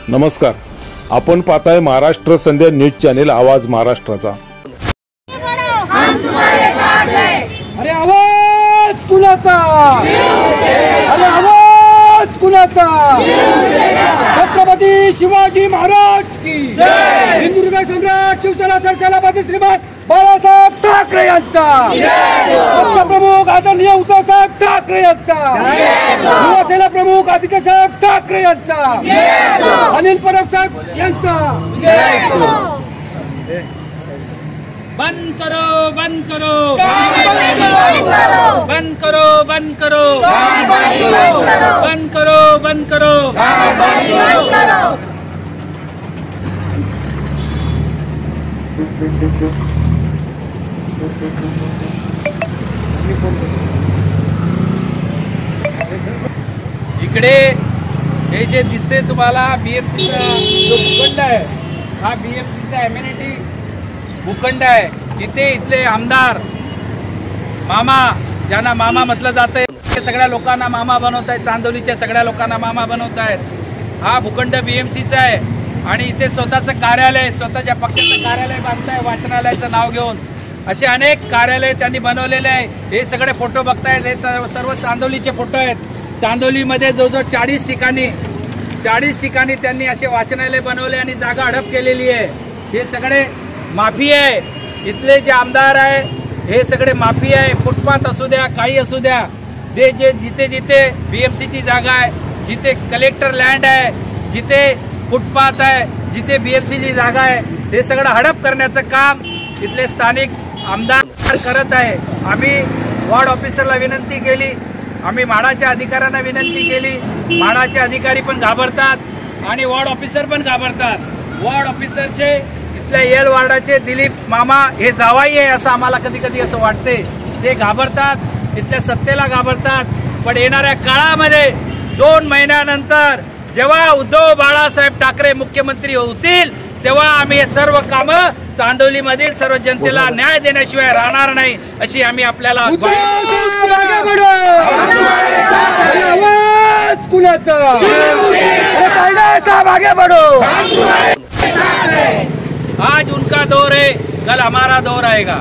नमस्कार, आपण पाहताय महाराष्ट्र संध्या न्यूज चॅनेल आवाज महाराष्ट्राचा। अरे आवाज कुणाचा? अरे आवाज कुणाचा? छत्रपती शिवाजी महाराज की जय। हिंदुर्ग सम्राट शिवसेना सरसेनापती श्रीमान बाळासाहेब ठाकरे यांचा, पक्षप्रमुख आदरणीय उद्धवसाहेब ठाकरे यांचा, युवासेना प्रमुख आदित्यसाहेब ठाकरे यांचा, अनिल परब साहेब यांचा। बंद करो, बंद करो, बंद करो, बंद करो, बंद करो, बंद करो। इकडे हे जे दिसते तुम्हाला बीएमसीचा जो भूखंड आहे, हा बीएमसीचा एम्युनिटी भूखंड आहे। इथे इथले आमदार मामा, ज्यांना मामा म्हटलं जातंय, सगळ्या लोकांना मामा बनवत आहेत, चांदोलीच्या सगळ्या लोकांना मामा बनवत आहेत। हा भूखंड बीएमसीचा आहे आणि इथे स्वतःचं कार्यालय, स्वतःच्या पक्षाचं कार्यालय बांधताय, वाचनालयाचं नाव घेऊन। असे अनेक कार्यालय त्यांनी बनवलेले आहे। हे सगळे फोटो बघतायत, हे सर्व चांदोलीचे फोटो आहेत। चांदोलीमध्ये जवळजवळ 40 ठिकाणी त्यांनी असे वाचनालय बनवले आणि जागा हडप केलेली आहे। हे सगळे माफी आहे। इथले जे आमदार आहे हे सगळे माफी आहे। फुटपाथ असू द्या, काही असू द्या, ते जे जिथे जिथे बीएमसीची जागा आहे, जिथे कलेक्टर लँड आहे, जिथे फुटपाथ आहे, जिथे बीएमसीची जागा आहे, हे सगळं हडप करण्याचं काम इथले स्थानिक आमदार करत आहे। आम्ही वॉर्ड ऑफिसरला विनंती केली, आम्ही म्हाडाच्या अधिकाऱ्यांना विनंती केली। म्हाडाचे अधिकारी पण घाबरतात आणि वॉर्ड ऑफिसर पण घाबरतात। वॉर्ड ऑफिसरचे इथल्या येल वार्डाचे दिलीप मामा हे जावाई आहे असं आम्हाला कधी कधी असं वाटते। ते घाबरतात, इथल्या सत्तेला घाबरतात। पण येणाऱ्या काळामध्ये 2 महिन्यानंतर जेव्हा उद्धव बाळासाहेब ठाकरे मुख्यमंत्री होतील, तेव्हा आम्ही हे सर्व कामं चांदोलीमधील सर्व जनतेला न्याय देण्याशिवाय राहणार नाही, अशी आम्ही आपल्याला आज उनका दौर है, कल हमारा दौर आएगा।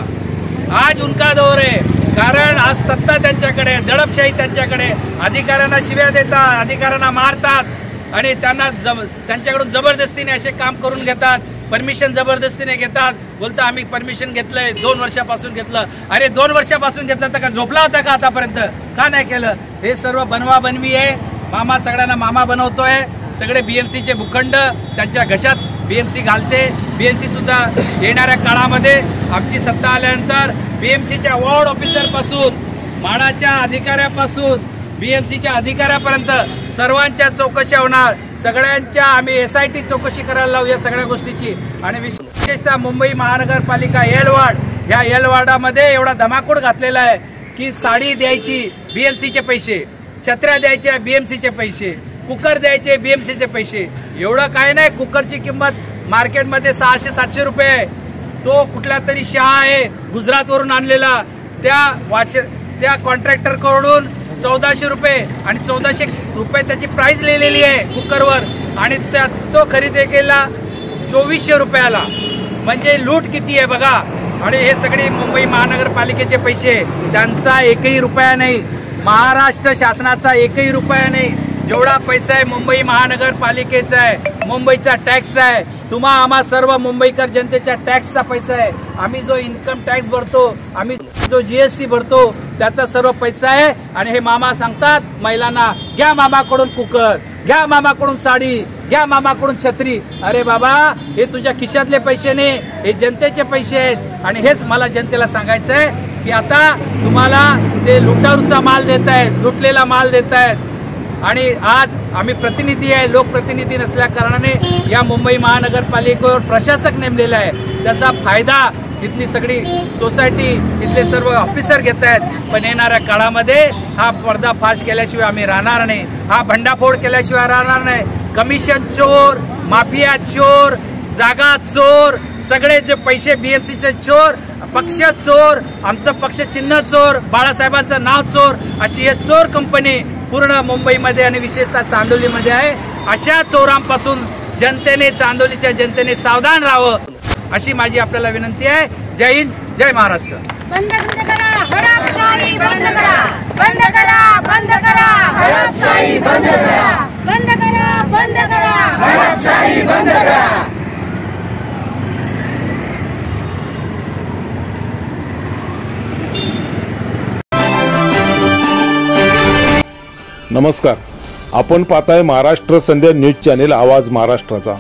आज उनका दौर है, कारण आज सत्ता त्यांच्याकडे, दडपशाही त्यांच्याकडे, अधिकाऱ्यांना शिव्या देतात, अधिकाऱ्यांना मारतात आणि त्यांच्याकडून जबरदस्तीने असे काम करून घेतात। परमिशन जबरदस्तीने घेतात, बोलता आम्ही परमिशन घेतलंय, 2 वर्षापासून घेतलं। अरे 2 वर्षापासून घेतलं तर का झोपला होता का आतापर्यंत? का नाही केलं? हे सर्व बनवा बनवी आहे। मामा सगळ्यांना मामा बनवतोय। सगळे बीएमसीचे भूखंड त्यांच्या घशात बीएमसी घालते। बीएमसी सुद्धा येणाऱ्या काळामध्ये आमची सत्ता आल्यानंतर बीएमसीच्या वॉर्ड ऑफिसर पासून, म्हाडाच्या अधिकाऱ्यापासून, बीएमसीच्या अधिकाऱ्यापर्यंत सर्वांच्या चौकशा होणार। सगळ्यांच्या आम्ही SIT चौकशी करायला लावू या सगळ्या गोष्टीची। आणि विशेषतः मुंबई महानगरपालिका येलवाड, या येलवाडामध्ये एवढा धमाकूळ घातलेला आहे की साडी द्यायची बीएमसीचे पैसे, छत्र्या द्यायच्या बीएमसीचे पैसे, कुकर द्यायचे बीएमसीचे पैसे। एवढं काय नाही, कुकरची किंमत मार्केटमध्ये 600-700 रुपये आहे। तो कुठला तरी शहा आहे गुजरातवरून आणलेला, त्या कॉन्ट्रॅक्टरकडून 1400 रुपये आणि 1400 रुपये त्याची प्राइस लिहिलेली आहे कुकरवर, आणि तो खरेदी केला 2400 रुपयाला। म्हणजे लूट किती आहे बघा। आणि हे सगळे मुंबई महानगरपालिकेचे पैसे, त्यांचा 1ही रुपया नाही, महाराष्ट्र शासनाचा 1ही रुपया नाही। जेवढा पैसा आहे मुंबई महानगरपालिकेचा आहे, मुंबईचा टॅक्स आहे, आम्हा सर्व मुंबईकर जनतेच्या टॅक्सचा पैसा आहे। आम्ही जो इन्कम टॅक्स भरतो, आम्ही जो GST भरतो, त्याचा सर्व पैसा आहे। आणि हे मामा सांगतात महिलांना, घ्या मामाकडून कुकर, घ्या मामाकडून साडी, घ्या मामाकडून छत्री। अरे बाबा, हे तुझ्या खिशातले पैसे नाही, हे जनतेचे पैसे आहेत। आणि हेच मला जनतेला सांगायचं आहे की आता तुम्हाला ते लुटारूचा माल देत आहेत, लुटलेला माल देत आहेत। आणि आज आम्ही प्रतिनिधी आहे, लोकप्रतिनिधी नसल्या कारणाने या मुंबई महानगरपालिकेवर प्रशासक नेमलेला आहे। त्याचा फायदा इथली सगळी सोसायटी, इथले सर्व ऑफिसर घेत आहेत। पण येणाऱ्या काळामध्ये हा पर्दाफाश केल्याशिवाय आम्ही राहणार नाही, हा भंडाफोड केल्याशिवाय राहणार नाही। कमिशन चोर, माफिया चोर, जागा चोर, सगळे जे पैसे बीएमसीचे चोर, पक्ष चोर, आमचं पक्ष चिन्ह चोर, बाळासाहेबांचं नाव चोर, अशी हे चोर कंपनी पूर्ण मुंबईमध्ये आणि विशेषतः चांदोलीमध्ये आहे। अशा चोरांपासून जनतेने, चांदोलीच्या जनतेने सावधान राहावं अशी माझी आपल्याला विनंती आहे. जय हिंद, जय महाराष्ट्र. बंद करा हडपशाही, बंद करा, बंद करा, बंद करा हडपशाही, बंद करा, बंद करा, बंद करा हडपशाही, बंद करा. नमस्कार, आपण पाहताय महाराष्ट्र संध्या न्यूज चॅनेल आवाज महाराष्ट्राचा.